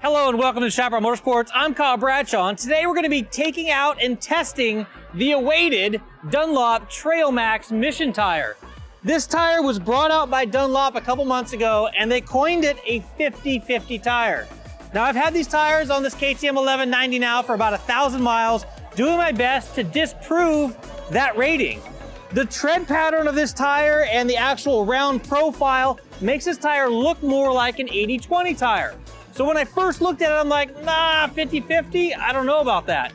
Hello and welcome to Chaparral Motorsports. I'm Kyle Bradshaw, and today we're going to be taking out and testing the awaited Dunlop TrailMax Mission Tire. This tire was brought out by Dunlop a couple months ago, and they coined it a 50-50 tire. Now, I've had these tires on this KTM 1190 now for about 1,000 miles, doing my best to disprove that rating. The tread pattern of this tire and the actual round profile makes this tire look more like an 80-20 tire. So when I first looked at it, I'm like, nah, 50-50, I don't know about that.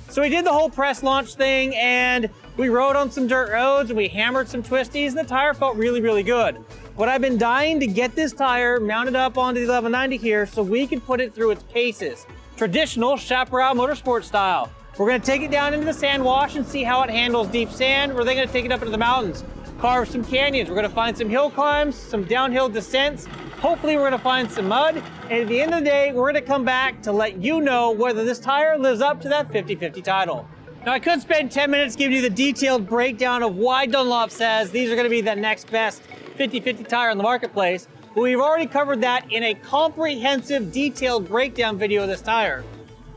So we did the whole press launch thing, and we rode on some dirt roads, and we hammered some twisties, and the tire felt really, really good. But I've been dying to get this tire mounted up onto the 1190 here so we can put it through its paces. Traditional Chaparral Motorsports style. We're gonna take it down into the sand wash and see how it handles deep sand. We're then gonna take it up into the mountains, carve some canyons. We're gonna find some hill climbs, some downhill descents. Hopefully we're gonna find some mud. And at the end of the day, we're gonna come back to let you know whether this tire lives up to that 50-50 title. Now, I could spend 10 minutes giving you the detailed breakdown of why Dunlop says these are gonna be the next best 50-50 tire in the marketplace, but we've already covered that in a comprehensive, detailed breakdown video of this tire.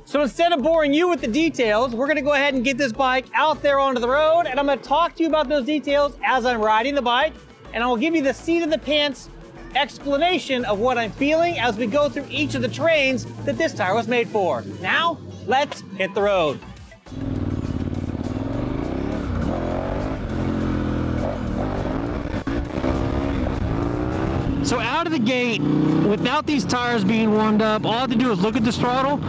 So instead of boring you with the details, we're gonna go ahead and get this bike out there onto the road, and I'm gonna talk to you about those details as I'm riding the bike, and I will give you the seat of the pants explanation of what I'm feeling as we go through each of the terrains that this tire was made for. Now, let's hit the road. So out of the gate, without these tires being warmed up, all I have to do is look at this throttle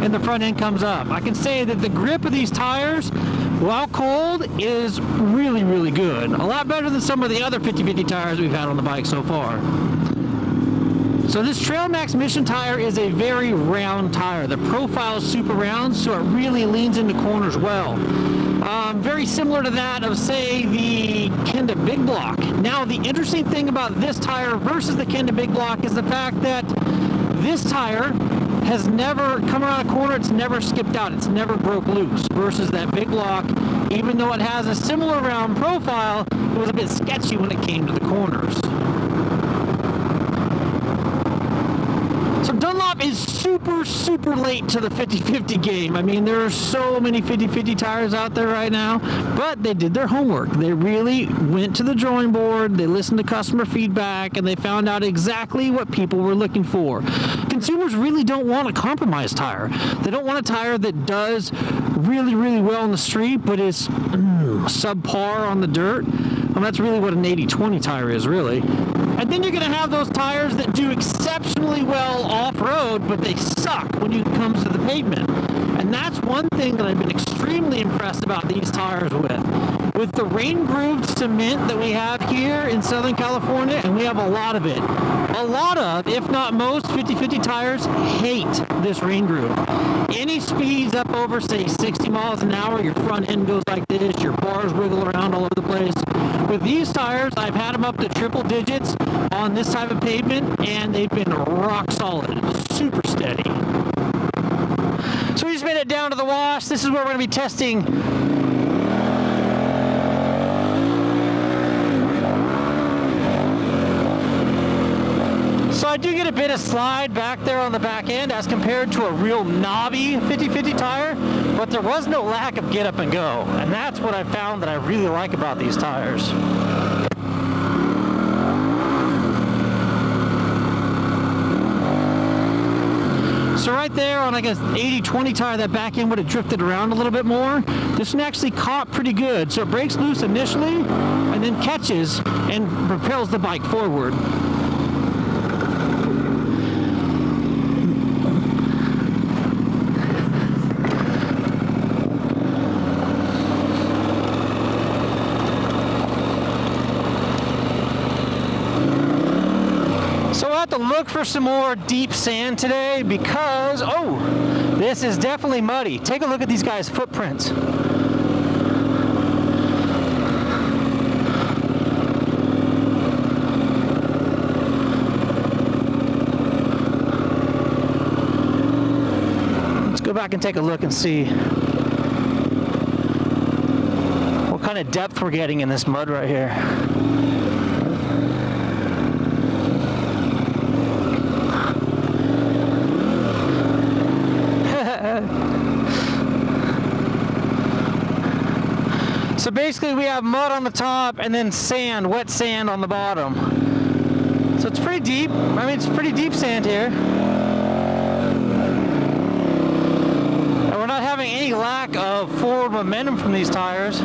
and the front end comes up. I can say that the grip of these tires, while cold, is really, really good. A lot better than some of the other 50-50 tires we've had on the bike so far. So this TrailMax Mission tire is a very round tire. The profile is super round, so it really leans into corners well. Very similar to that of, say, the Kenda Big Block. Now, the interesting thing about this tire versus the Kenda Big Block is the fact that this tire has never come around a corner, it's never skipped out, it's never broke loose, versus that Big Block, even though it has a similar round profile, it was a bit sketchy when it came to the corners. So Dunlop is super late to the 50-50 game. I mean, there are so many 50-50 tires out there right now, but they did their homework. They really went to the drawing board, they listened to customer feedback, and they found out exactly what people were looking for. Consumers really don't want a compromised tire. They don't want a tire that does really well on the street, but is subpar on the dirt. Well, that's really what an 80-20 tire is, really. And then you're going to have those tires that do exceptionally well off-road, but they suck when it comes to the pavement. And that's one thing that I've been extremely impressed about these tires with. With the rain-grooved cement that we have here in Southern California, and we have a lot of it. A lot of, if not most, 50-50 tires hate this rain groove. Any speeds up over, say, 60 miles an hour, your front end goes like this, your bars wiggle around all over the place. With these tires, I've had them up to triple digits on this type of pavement, and they've been rock solid, super steady. So we just made it down to the wash. This is where we're going to be testing So I do get a bit of slide back there on the back end as compared to a real knobby 50-50 tire, but there was no lack of get up and go. And that's what I found that I really like about these tires. So right there on like an 80-20 tire, that back end would have drifted around a little bit more. This one actually caught pretty good. So it breaks loose initially and then catches and propels the bike forward. To look for some more deep sand today because, oh, this is definitely muddy. Take a look at these guys' footprints. Let's go back and take a look and see what kind of depth we're getting in this mud right here. basically we have mud on the top and then sand, wet sand on the bottom. So it's pretty deep. I mean, it's pretty deep sand here. And we're not having any lack of forward momentum from these tires.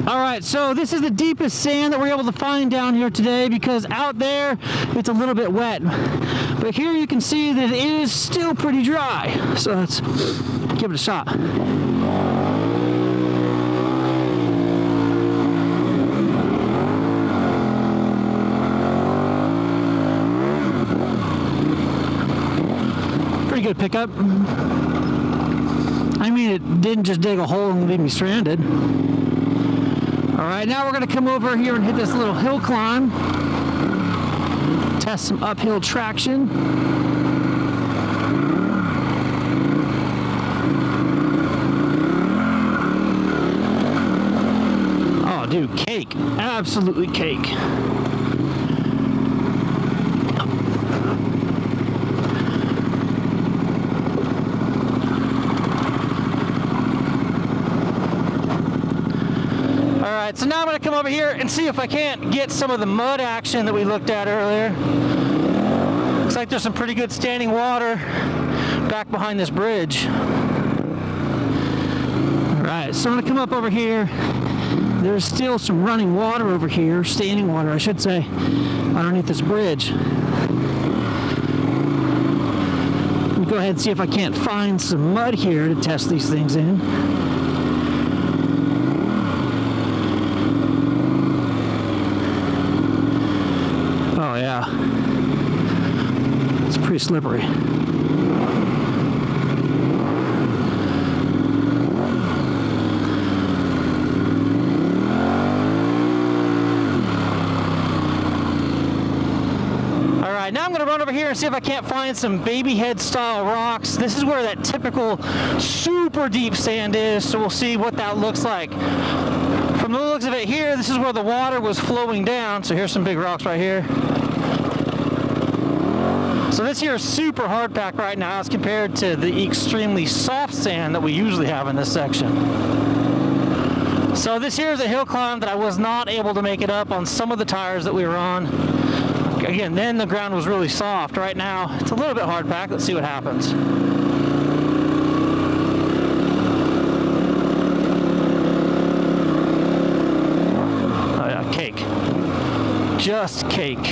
All right, so this is the deepest sand that we're able to find down here today, because out there it's a little bit wet. But here you can see that it is still pretty dry. So let's give it a shot. Pretty good pickup. I mean, it didn't just dig a hole and leave me stranded. All right, now we're gonna come over here and hit this little hill climb. Test some uphill traction. Oh, dude, cake. Absolutely cake. Alright, so now I'm going to come over here and see if I can't get some of the mud action that we looked at earlier. Looks like there's some pretty good standing water back behind this bridge. Alright, so I'm going to come up over here. There's still some running water over here, standing water I should say, underneath this bridge. Let me go ahead and see if I can't find some mud here to test these things in. Oh yeah, it's pretty slippery. Alright, now I'm going to run over here and see if I can't find some baby head style rocks. This is where that typical super deep sand is, so we'll see what that looks like. From the looks of it here, this is where the water was flowing down, so here's some big rocks right here. So this here is super hard pack right now as compared to the extremely soft sand that we usually have in this section. So this here is a hill climb that I was not able to make it up on some of the tires that we were on. Again, then the ground was really soft. Right now, it's a little bit hard pack. Let's see what happens. Oh yeah, cake. Just cake.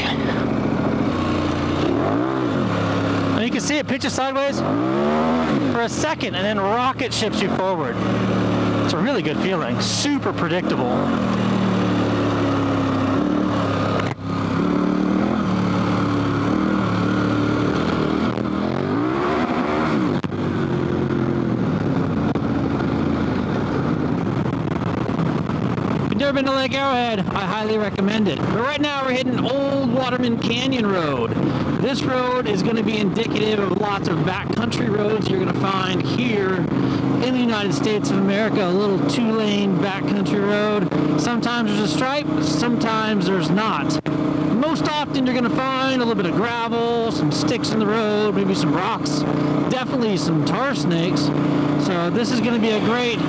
And you can see it pitches sideways for a second and then rocket ships you forward. It's a really good feeling. Super predictable. If you've never been to Lake Arrowhead, I highly recommend it. But right now we're hitting Old Waterman Canyon Road. This road is going to be indicative of lots of backcountry roads you're going to find here in the United States of America. A little two-lane backcountry road. Sometimes there's a stripe, sometimes there's not. Most often you're going to find a little bit of gravel, some sticks in the road, maybe some rocks, definitely some tar snakes. So this is going to be a great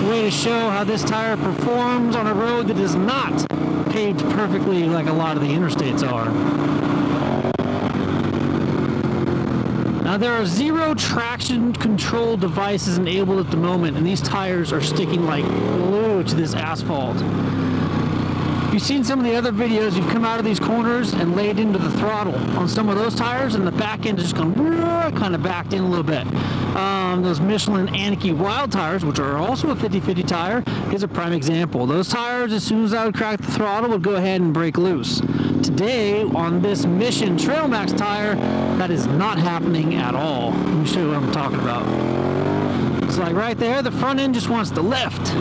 way to show how this tire performs on a road that is not paved perfectly like a lot of the interstates are. Now there are 0 traction control devices enabled at the moment, and these tires are sticking like glue to this asphalt. If you've seen some of the other videos, you've come out of these corners and laid into the throttle on some of those tires, and the back end is just going kind of backed in a little bit. Those Michelin Anarchy Wild tires, which are also a 50/50 tire, is a prime example. Those tires, as soon as I would crack the throttle, would go ahead and break loose. Today, on this Mission TrailMax tire, that is not happening at all. Let me show you what I'm talking about. It's like right there, the front end just wants to lift.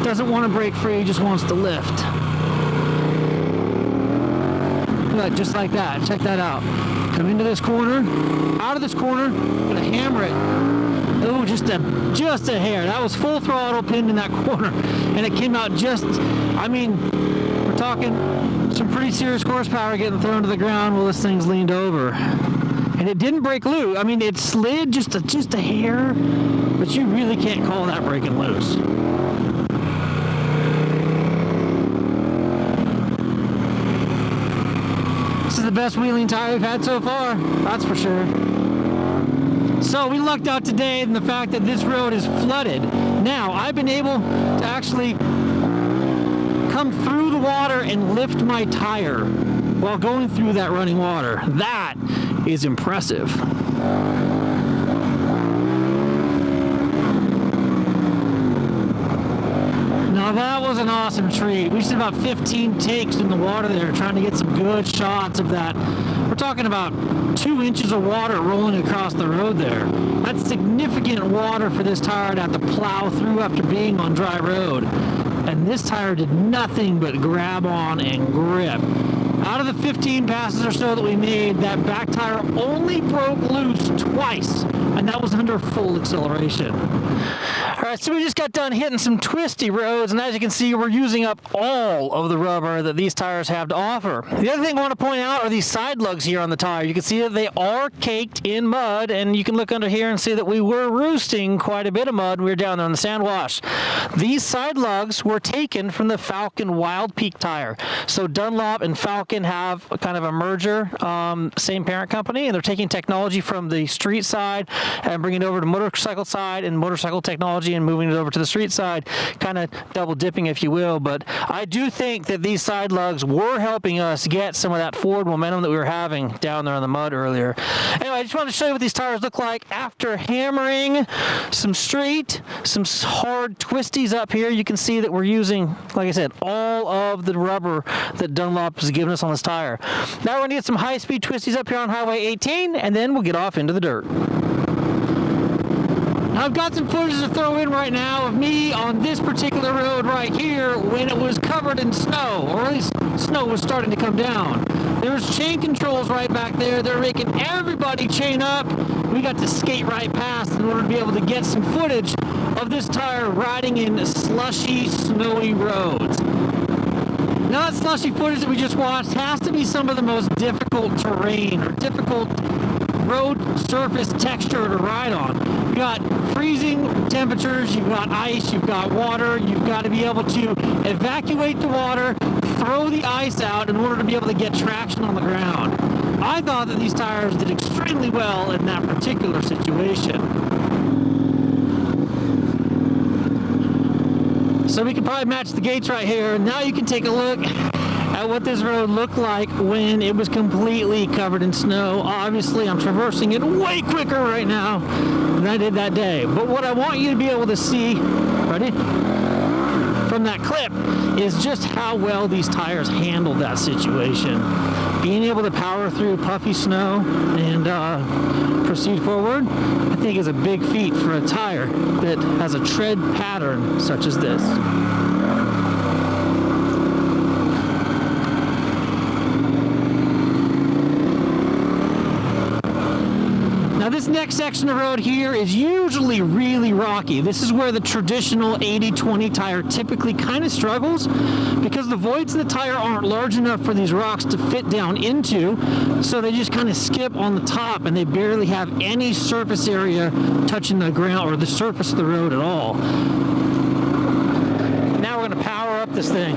Doesn't want to break free, just wants to lift. Look, just like that. Check that out. Come into this corner, out of this corner, gonna hammer it. Oh, just a hair. That was full throttle pinned in that corner, and it came out just, I mean, we're talking some pretty serious horsepower getting thrown to the ground while this thing's leaned over. And it didn't break loose. I mean, it slid just a hair, but you really can't call that breaking loose. This is the best wheeling tire we've had so far, that's for sure. So we lucked out today in the fact that this road is flooded. Now, I've been able to actually come through the water and lift my tire while going through that running water. That is impressive. Now that was an awesome treat. We just did about 15 takes in the water there trying to get some good shots of that. We're talking about 2 inches of water rolling across the road there. That's significant water for this tire to have to plow through after being on dry road. And this tire did nothing but grab on and grip. Out of the 15 passes or so that we made, that back tire only broke loose twice, and that was under full acceleration. All right, so we just got done hitting some twisty roads, and as you can see, we're using up all of the rubber that these tires have to offer. The other thing I want to point out are these side lugs here on the tire. You can see that they are caked in mud, and you can look under here and see that we were roosting quite a bit of mud. We were down there on the sand wash. These side lugs were taken from the Falcon Wild Peak tire. So Dunlop and Falcon have a kind of a merger, same parent company, and they're taking technology from the street side and bringing it over to motorcycle side and motorcycle technology and moving it over to the street side, kind of double dipping, if you will. But I do think that these side lugs were helping us get some of that forward momentum that we were having down there on the mud earlier. Anyway, I just wanted to show you what these tires look like after hammering some straight, some hard twisties up here. You can see that we're using, like I said, all of the rubber that Dunlop has given us on this tire. Now we're going to get some high-speed twisties up here on Highway 18, and then we'll get off into the dirt. I've got some footage to throw in right now of me on this particular road right here when it was covered in snow, or at least snow was starting to come down. There's chain controls right back there. They're making everybody chain up. We got to skate right past in order to be able to get some footage of this tire riding in slushy, snowy roads. Now that slushy footage that we just watched has to be some of the most difficult terrain or difficult road surface texture to ride on. You've got freezing temperatures, you've got ice, you've got water, you've got to be able to evacuate the water, throw the ice out in order to be able to get traction on the ground. I thought that these tires did extremely well in that particular situation. So we can probably match the gates right here. Now you can take a look at what this road looked like when it was completely covered in snow. Obviously, I'm traversing it way quicker right now than I did that day. But what I want you to be able to see, ready, from that clip is just how well these tires handled that situation. Being able to power through puffy snow and proceed forward, I think is a big feat for a tire that has a tread pattern such as this. Now this next section of road here is usually really rocky. This is where the traditional 80-20 tire typically kind of struggles because the voids in the tire aren't large enough for these rocks to fit down into, so they just kind of skip on the top and they barely have any surface area touching the ground or the surface of the road at all. Now we're going to power up this thing.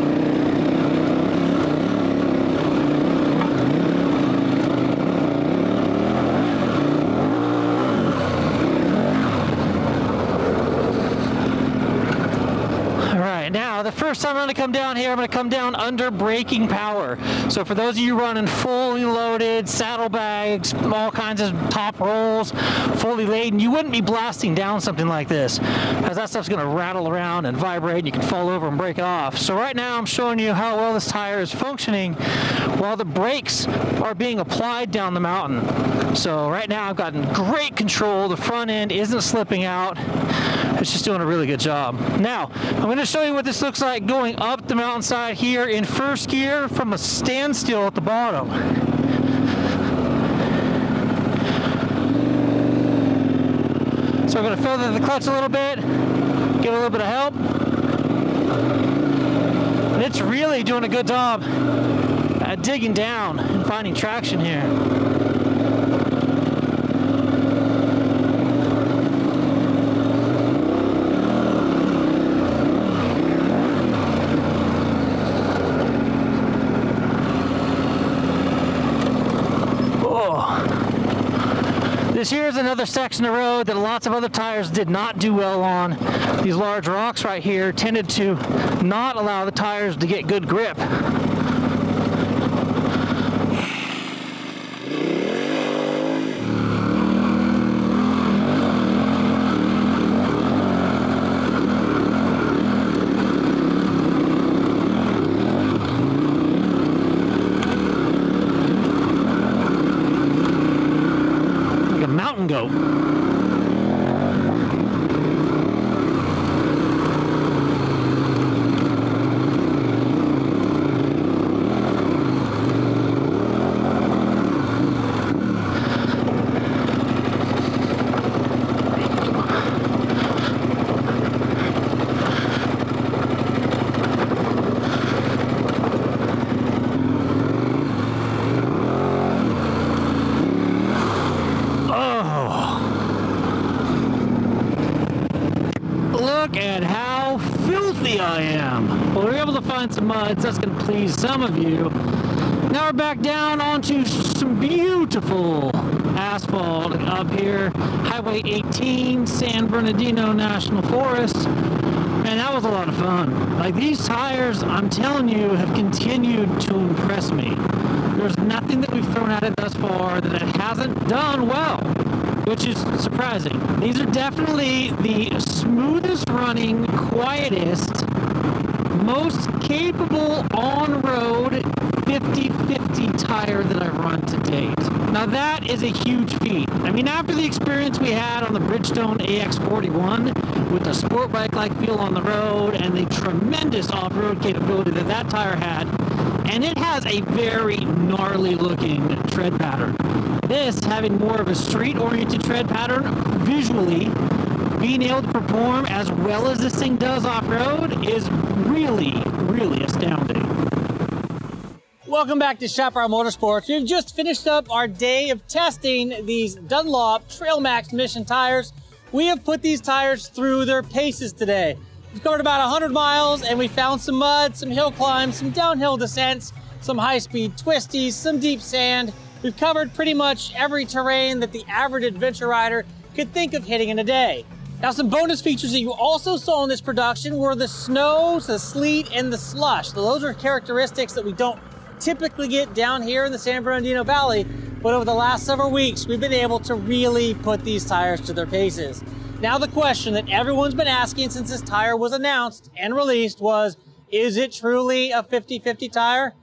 Now, the first time I'm going to come down here, I'm going to come down under braking power. So for those of you running fully loaded, saddlebags, all kinds of top rolls, fully laden, you wouldn't be blasting down something like this, because that stuff's going to rattle around and vibrate, and you can fall over and break it off. So right now, I'm showing you how well this tire is functioning while the brakes are being applied down the mountain. So right now, I've gotten great control. The front end isn't slipping out. It's just doing a really good job. Now, I'm going to show you what this looks like going up the mountainside here in first gear from a standstill at the bottom. So I'm going to feather the clutch a little bit, give it a little bit of help. And it's really doing a good job at digging down and finding traction here. This here is another section of road that lots of other tires did not do well on. These large rocks right here tended to not allow the tires to get good grip. Goat. Look at how filthy I am. Well, we were able to find some mud, so that's going to please some of you. Now we're back down onto some beautiful asphalt up here. Highway 18, San Bernardino National Forest. Man, that was a lot of fun. Like, these tires, I'm telling you, have continued to impress me. There's nothing that we've thrown at it thus far that it hasn't done well, which is surprising. These are definitely the smoothest running, quietest, most capable on-road 50/50 tire that I've run to date. Now that is a huge feat. I mean, after the experience we had on the Bridgestone AX41 with the sport bike-like feel on the road and the tremendous off-road capability that that tire had, and it has a very gnarly looking tread pattern. This, having more of a street-oriented tread pattern, visually, being able to perform as well as this thing does off-road is really, really astounding. Welcome back to Chaparral Motorsports. We've just finished up our day of testing these Dunlop TrailMax Mission tires. We have put these tires through their paces today. We've covered about 100 miles and we found some mud, some hill climbs, some downhill descents, some high-speed twisties, some deep sand. We've covered pretty much every terrain that the average adventure rider could think of hitting in a day. Now, some bonus features that you also saw in this production were the snow, the sleet, and the slush. So those are characteristics that we don't typically get down here in the San Bernardino Valley, but over the last several weeks, we've been able to really put these tires to their paces. Now, the question that everyone's been asking since this tire was announced and released was, is it truly a 50/50 tire?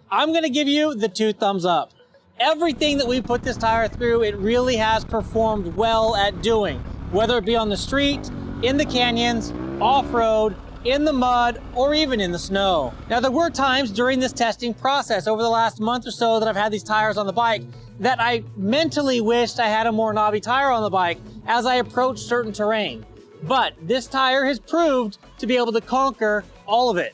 I'm gonna give you the 2 thumbs up. Everything that we put this tire through, it really has performed well at doing, whether it be on the street, in the canyons, off-road, in the mud, or even in the snow. Now, there were times during this testing process over the last month or so that I've had these tires on the bike that I mentally wished I had a more knobby tire on the bike as I approached certain terrain. But this tire has proved to be able to conquer all of it.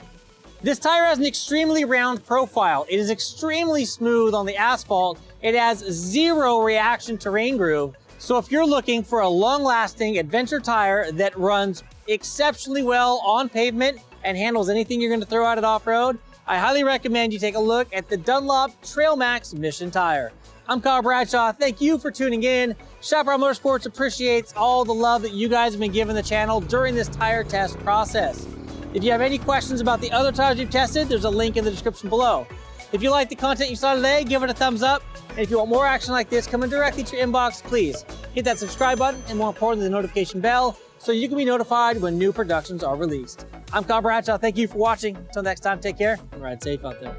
This tire has an extremely round profile. It is extremely smooth on the asphalt. It has 0 reaction terrain groove. So if you're looking for a long-lasting adventure tire that runs exceptionally well on pavement and handles anything you're going to throw out at off-road, I highly recommend you take a look at the Dunlop TrailMax Mission tire. I'm Kyle Bradshaw. Thank you for tuning in. Chaparral Motorsports appreciates all the love that you guys have been giving the channel during this tire test process. If you have any questions about the other tires you've tested, there's a link in the description below. If you like the content you saw today, give it a thumbs up. And if you want more action like this coming directly to your inbox, please hit that subscribe button and, more importantly, the notification bell so you can be notified when new productions are released. I'm Kyle Bradshaw. Thank you for watching. Until next time, take care and ride safe out there.